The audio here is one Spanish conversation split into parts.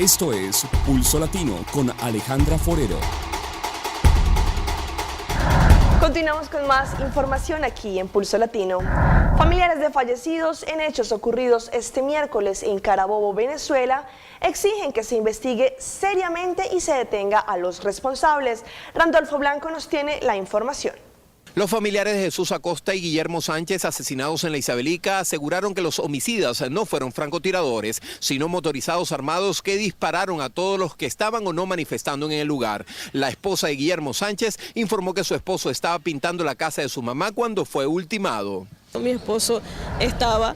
Esto es Pulso Latino con Alejandra Forero. Continuamos con más información aquí en Pulso Latino. Familiares de fallecidos en hechos ocurridos este miércoles en Carabobo, Venezuela, exigen que se investigue seriamente y se detenga a los responsables. Randolfo Blanco nos tiene la información. Los familiares de Jesús Acosta y Guillermo Sánchez, asesinados en la Isabelica, aseguraron que los homicidas no fueron francotiradores, sino motorizados armados que dispararon a todos los que estaban o no manifestando en el lugar. La esposa de Guillermo Sánchez informó que su esposo estaba pintando la casa de su mamá cuando fue ultimado. Mi esposo estaba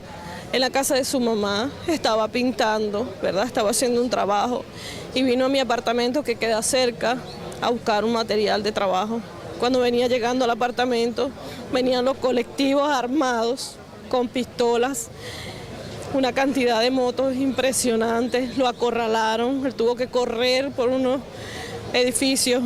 en la casa de su mamá, estaba pintando, ¿verdad? Estaba haciendo un trabajo y vino a mi apartamento que queda cerca a buscar un material de trabajo. Cuando venía llegando al apartamento, venían los colectivos armados con pistolas, una cantidad de motos impresionantes, lo acorralaron, él tuvo que correr por unos edificios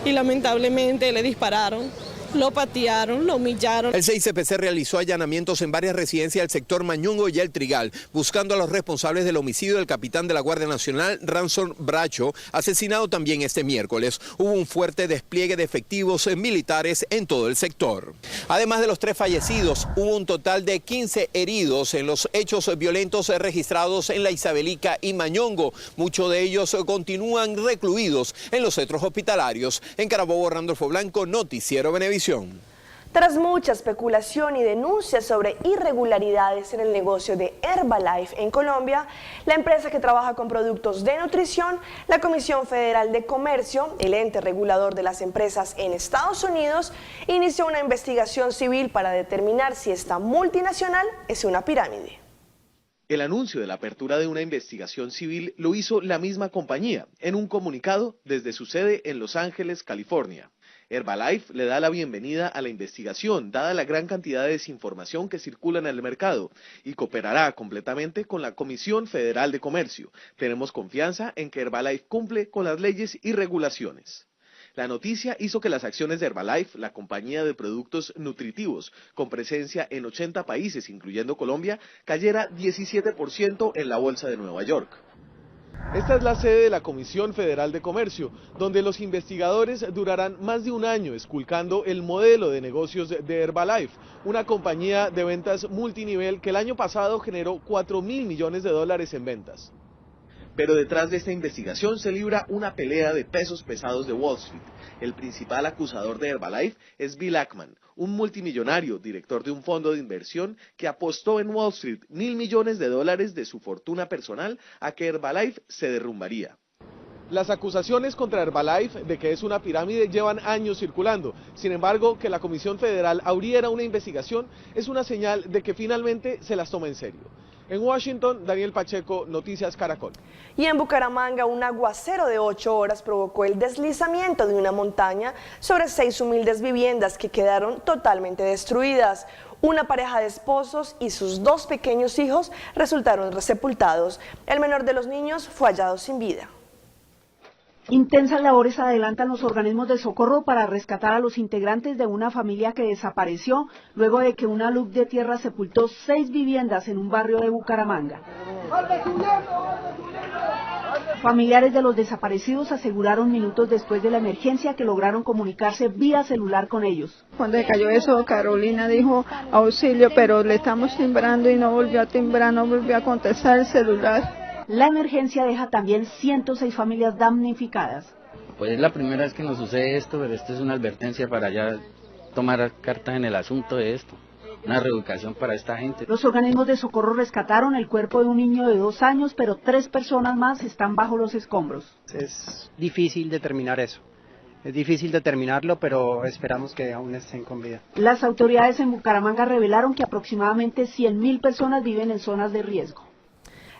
y lamentablemente le dispararon. Lo patearon, lo humillaron. El 6CPC realizó allanamientos en varias residencias del sector Mañongo y El Trigal, buscando a los responsables del homicidio del capitán de la Guardia Nacional, Ransom Bracho, asesinado también este miércoles. Hubo un fuerte despliegue de efectivos militares en todo el sector. Además de los 3 fallecidos, hubo un total de 15 heridos en los hechos violentos registrados en la Isabelica y Mañongo. Muchos de ellos continúan recluidos en los centros hospitalarios. En Carabobo, Randolfo Blanco, Noticiero Venevisión. Tras mucha especulación y denuncias sobre irregularidades en el negocio de Herbalife en Colombia, la empresa que trabaja con productos de nutrición, la Comisión Federal de Comercio, el ente regulador de las empresas en Estados Unidos, inició una investigación civil para determinar si esta multinacional es una pirámide. El anuncio de la apertura de una investigación civil lo hizo la misma compañía en un comunicado desde su sede en Los Ángeles, California. Herbalife le da la bienvenida a la investigación, dada la gran cantidad de desinformación que circula en el mercado, y cooperará completamente con la Comisión Federal de Comercio. Tenemos confianza en que Herbalife cumple con las leyes y regulaciones. La noticia hizo que las acciones de Herbalife, la compañía de productos nutritivos con presencia en 80 países, incluyendo Colombia, cayera 17% en la bolsa de Nueva York. Esta es la sede de la Comisión Federal de Comercio, donde los investigadores durarán más de un año esculcando el modelo de negocios de Herbalife, una compañía de ventas multinivel que el año pasado generó $4.000 millones en ventas. Pero detrás de esta investigación se libra una pelea de pesos pesados de Wall Street. El principal acusador de Herbalife es Bill Ackman, un multimillonario director de un fondo de inversión que apostó en Wall Street $1.000 millones de su fortuna personal a que Herbalife se derrumbaría. Las acusaciones contra Herbalife de que es una pirámide llevan años circulando. Sin embargo, que la Comisión Federal abriera una investigación es una señal de que finalmente se las toma en serio. En Washington, Daniel Pacheco, Noticias Caracol. Y en Bucaramanga, un aguacero de 8 horas provocó el deslizamiento de una montaña sobre 6 humildes viviendas que quedaron totalmente destruidas. Una pareja de esposos y sus 2 pequeños hijos resultaron sepultados. El menor de los niños fue hallado sin vida. Intensas labores adelantan los organismos de socorro para rescatar a los integrantes de una familia que desapareció luego de que una alud de tierra sepultó 6 viviendas en un barrio de Bucaramanga. Familiares de los desaparecidos aseguraron minutos después de la emergencia que lograron comunicarse vía celular con ellos. Cuando se cayó eso, Carolina dijo auxilio, pero le estamos timbrando y no volvió a timbrar, no volvió a contestar el celular. La emergencia deja también 106 familias damnificadas. Pues es la primera vez que nos sucede esto, pero esto es una advertencia para ya tomar cartas en el asunto de esto. Una reubicación para esta gente. Los organismos de socorro rescataron el cuerpo de un niño de 2 años, pero 3 personas más están bajo los escombros. Es difícil determinar eso. Es difícil determinarlo, pero esperamos que aún estén con vida. Las autoridades en Bucaramanga revelaron que aproximadamente 100.000 personas viven en zonas de riesgo.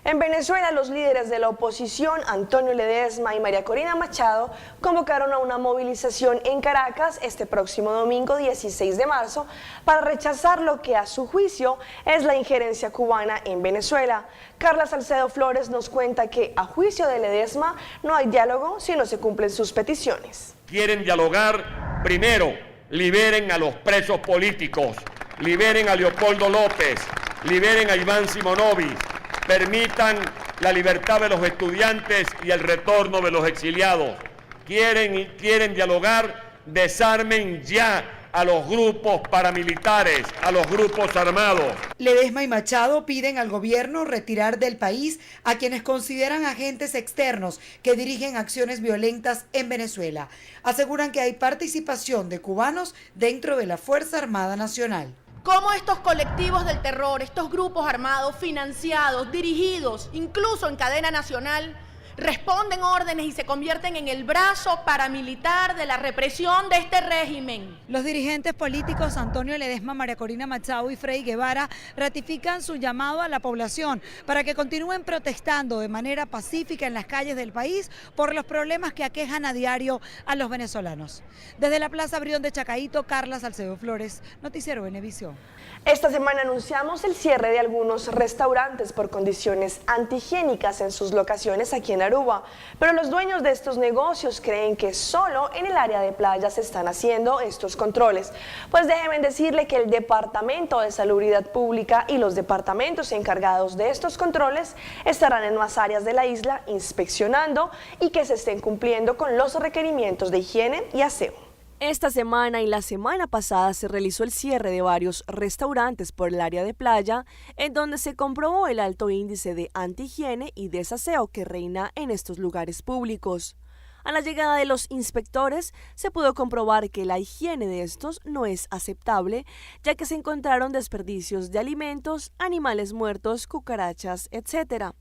En Venezuela, los líderes de la oposición, Antonio Ledesma y María Corina Machado, convocaron a una movilización en Caracas este próximo domingo 16 de marzo para rechazar lo que a su juicio es la injerencia cubana en Venezuela. Carla Salcedo Flores nos cuenta que a juicio de Ledesma no hay diálogo si no se cumplen sus peticiones. Quieren dialogar, primero, liberen a los presos políticos, liberen a Leopoldo López, liberen a Iván Simonovic, permitan la libertad de los estudiantes y el retorno de los exiliados. Quieren dialogar, desarmen ya a los grupos paramilitares, a los grupos armados. Ledesma y Machado piden al gobierno retirar del país a quienes consideran agentes externos que dirigen acciones violentas en Venezuela. Aseguran que hay participación de cubanos dentro de la Fuerza Armada Nacional. Cómo estos colectivos del terror, estos grupos armados financiados, dirigidos, incluso en cadena nacional, responden órdenes y se convierten en el brazo paramilitar de la represión de este régimen. Los dirigentes políticos Antonio Ledesma, María Corina Machado y Frei Guevara ratifican su llamado a la población para que continúen protestando de manera pacífica en las calles del país por los problemas que aquejan a diario a los venezolanos. Desde la Plaza Brión de Chacaíto, Carla Salcedo Flores, Noticiero Venevisión. Esta semana anunciamos el cierre de algunos restaurantes por condiciones antihigiénicas en sus locaciones aquí en Aruba, pero los dueños de estos negocios creen que solo en el área de playa se están haciendo estos controles. Pues déjenme decirle que el Departamento de Salubridad Pública y los departamentos encargados de estos controles estarán en más áreas de la isla inspeccionando y que se estén cumpliendo con los requerimientos de higiene y aseo. Esta semana y la semana pasada se realizó el cierre de varios restaurantes por el área de playa, en donde se comprobó el alto índice de antihigiene y desaseo que reina en estos lugares públicos. A la llegada de los inspectores, se pudo comprobar que la higiene de estos no es aceptable, ya que se encontraron desperdicios de alimentos, animales muertos, cucarachas, etc.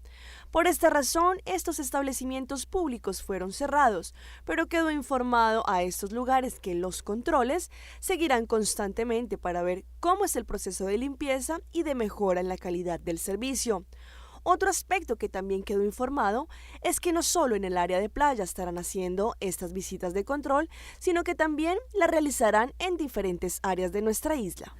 Por esta razón, estos establecimientos públicos fueron cerrados, pero quedó informado a estos lugares que los controles seguirán constantemente para ver cómo es el proceso de limpieza y de mejora en la calidad del servicio. Otro aspecto que también quedó informado es que no solo en el área de playa estarán haciendo estas visitas de control, sino que también las realizarán en diferentes áreas de nuestra isla.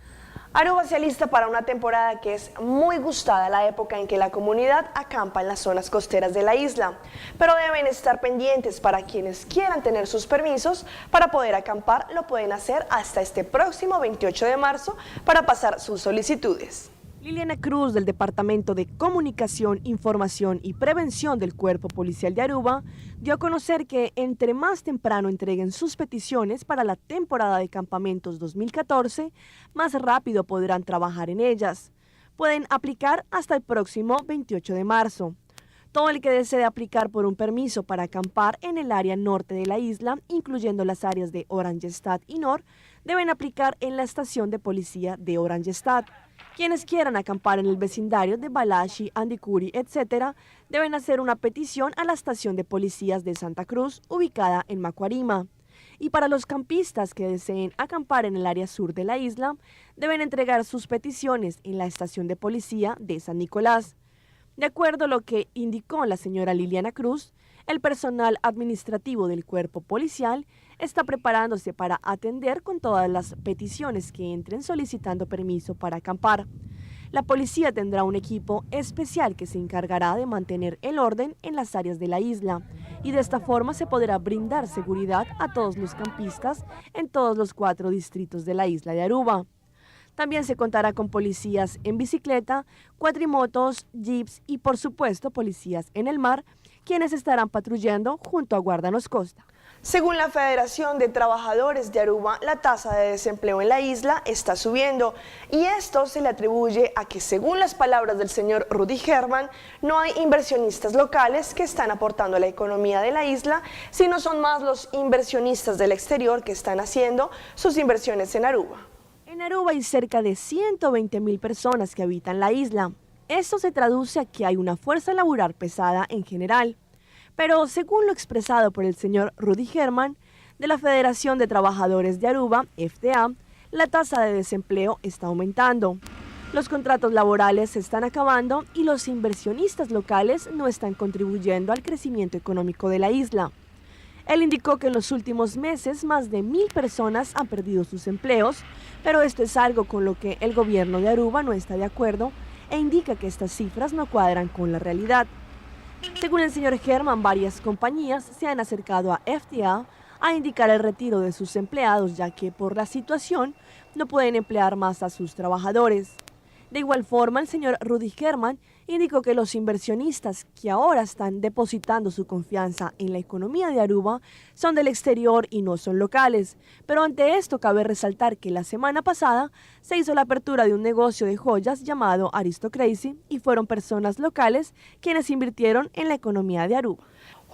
Aruba se alista para una temporada que es muy gustada, la época en que la comunidad acampa en las zonas costeras de la isla, pero deben estar pendientes para quienes quieran tener sus permisos para poder acampar, lo pueden hacer hasta este próximo 28 de marzo para pasar sus solicitudes. Liliana Cruz, del Departamento de Comunicación, Información y Prevención del Cuerpo Policial de Aruba, dio a conocer que entre más temprano entreguen sus peticiones para la temporada de campamentos 2014, más rápido podrán trabajar en ellas. Pueden aplicar hasta el próximo 28 de marzo. Todo el que desee aplicar por un permiso para acampar en el área norte de la isla, incluyendo las áreas de Oranjestad y Nor, deben aplicar en la estación de policía de Oranjestad. Quienes quieran acampar en el vecindario de Balashi, Andicuri, etc., deben hacer una petición a la estación de policías de Santa Cruz, ubicada en Macuarima. Y para los campistas que deseen acampar en el área sur de la isla, deben entregar sus peticiones en la estación de policía de San Nicolás. De acuerdo a lo que indicó la señora Liliana Cruz, el personal administrativo del cuerpo policial está preparándose para atender con todas las peticiones que entren solicitando permiso para acampar. La policía tendrá un equipo especial que se encargará de mantener el orden en las áreas de la isla y de esta forma se podrá brindar seguridad a todos los campistas en todos los 4 distritos de la isla de Aruba. También se contará con policías en bicicleta, cuatrimotos, jeeps y por supuesto policías en el mar, quienes estarán patrullando junto a Guardanos Costa. Según la Federación de Trabajadores de Aruba, la tasa de desempleo en la isla está subiendo y esto se le atribuye a que, según las palabras del señor Rudy Herman, no hay inversionistas locales que están aportando a la economía de la isla, sino son más los inversionistas del exterior que están haciendo sus inversiones en Aruba. En Aruba hay cerca de 120.000 personas que habitan la isla. Esto se traduce a que hay una fuerza laboral pesada en general. Pero según lo expresado por el señor Rudy Herman, de la Federación de Trabajadores de Aruba, FDA, la tasa de desempleo está aumentando. Los contratos laborales se están acabando y los inversionistas locales no están contribuyendo al crecimiento económico de la isla. Él indicó que en los últimos meses más de 1.000 personas han perdido sus empleos, pero esto es algo con lo que el gobierno de Aruba no está de acuerdo e indica que estas cifras no cuadran con la realidad. Según el señor Herman, varias compañías se han acercado a FDA a indicar el retiro de sus empleados, ya que por la situación no pueden emplear más a sus trabajadores. De igual forma, el señor Rudy Herman indicó que los inversionistas que ahora están depositando su confianza en la economía de Aruba son del exterior y no son locales. Pero ante esto cabe resaltar que la semana pasada se hizo la apertura de un negocio de joyas llamado Aristocracy y fueron personas locales quienes invirtieron en la economía de Aruba.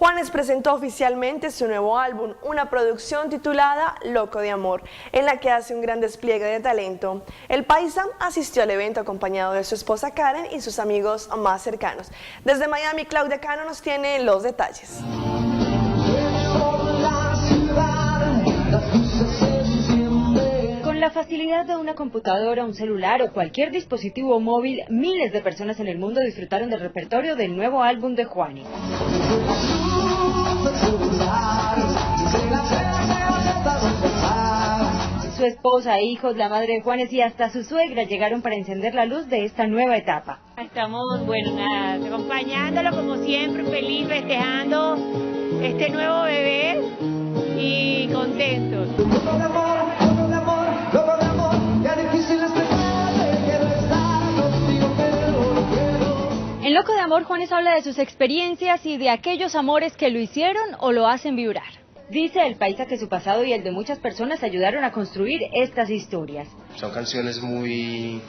Juanes presentó oficialmente su nuevo álbum, una producción titulada Loco de Amor, en la que hace un gran despliegue de talento. El paisa asistió al evento acompañado de su esposa Karen y sus amigos más cercanos. Desde Miami, Claudia Cano nos tiene los detalles. Con la facilidad de una computadora, un celular o cualquier dispositivo móvil, miles de personas en el mundo disfrutaron del repertorio del nuevo álbum de Juanes. Su esposa, hijos, la madre de Juanes y hasta su suegra llegaron para encender la luz de esta nueva etapa. Estamos, acompañándolo como siempre, feliz, festejando este nuevo bebé y contentos. En Loco de Amor, Juanes habla de sus experiencias y de aquellos amores que lo hicieron o lo hacen vibrar. Dice el paisa que su pasado y el de muchas personas ayudaron a construir estas historias. Son canciones muy,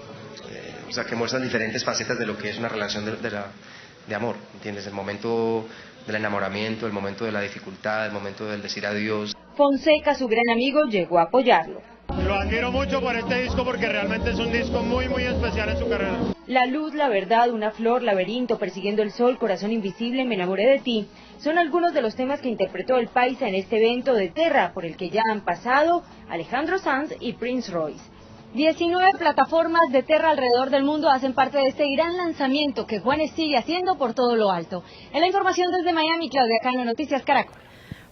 que muestran diferentes facetas de lo que es una relación de amor, ¿entiendes? El momento del enamoramiento, el momento de la dificultad, el momento del decir adiós. Fonseca, su gran amigo, llegó a apoyarlo. Lo admiro mucho por este disco porque realmente es un disco muy especial en su carrera. La luz, la verdad, una flor, laberinto, persiguiendo el sol, corazón invisible, me enamoré de ti. Son algunos de los temas que interpretó el paisa en este evento de Terra, por el que ya han pasado Alejandro Sanz y Prince Royce. 19 plataformas de Terra alrededor del mundo hacen parte de este gran lanzamiento que Juanes sigue haciendo por todo lo alto. En la información desde Miami, Claudia Cano, Noticias Caracol.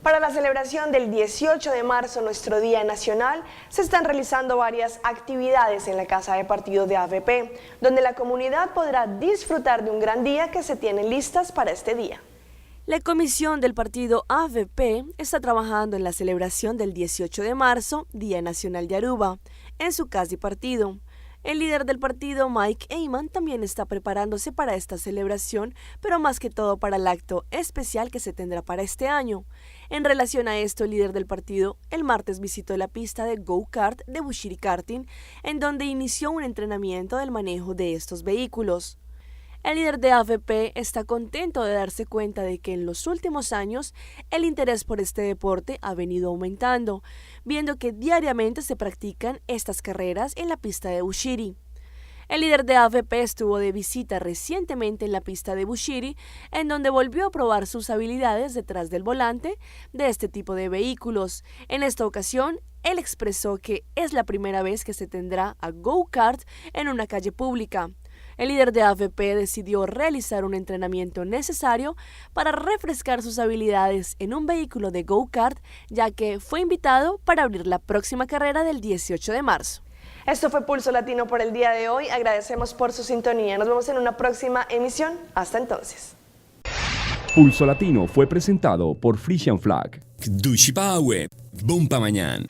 Para la celebración del 18 de marzo, nuestro Día Nacional, se están realizando varias actividades en la Casa de Partido de AFP, donde la comunidad podrá disfrutar de un gran día que se tienen listas para este día. La comisión del partido AFP está trabajando en la celebración del 18 de marzo, Día Nacional de Aruba, en su casa de partido. El líder del partido, Mike Eyman, también está preparándose para esta celebración, pero más que todo para el acto especial que se tendrá para este año. En relación a esto, el líder del partido el martes visitó la pista de go-kart de Bushiri Karting, en donde inició un entrenamiento del manejo de estos vehículos. El líder de AFP está contento de darse cuenta de que en los últimos años el interés por este deporte ha venido aumentando, viendo que diariamente se practican estas carreras en la pista de Bushiri. El líder de AFP estuvo de visita recientemente en la pista de Bushiri, en donde volvió a probar sus habilidades detrás del volante de este tipo de vehículos. En esta ocasión, él expresó que es la primera vez que se tendrá a go-kart en una calle pública. El líder de AFP decidió realizar un entrenamiento necesario para refrescar sus habilidades en un vehículo de go-kart, ya que fue invitado para abrir la próxima carrera del 18 de marzo. Esto fue Pulso Latino por el día de hoy. Agradecemos por su sintonía. Nos vemos en una próxima emisión. Hasta entonces. Pulso Latino fue presentado por Frisian Flag. Dushi Pawe, Bumpa Mañana.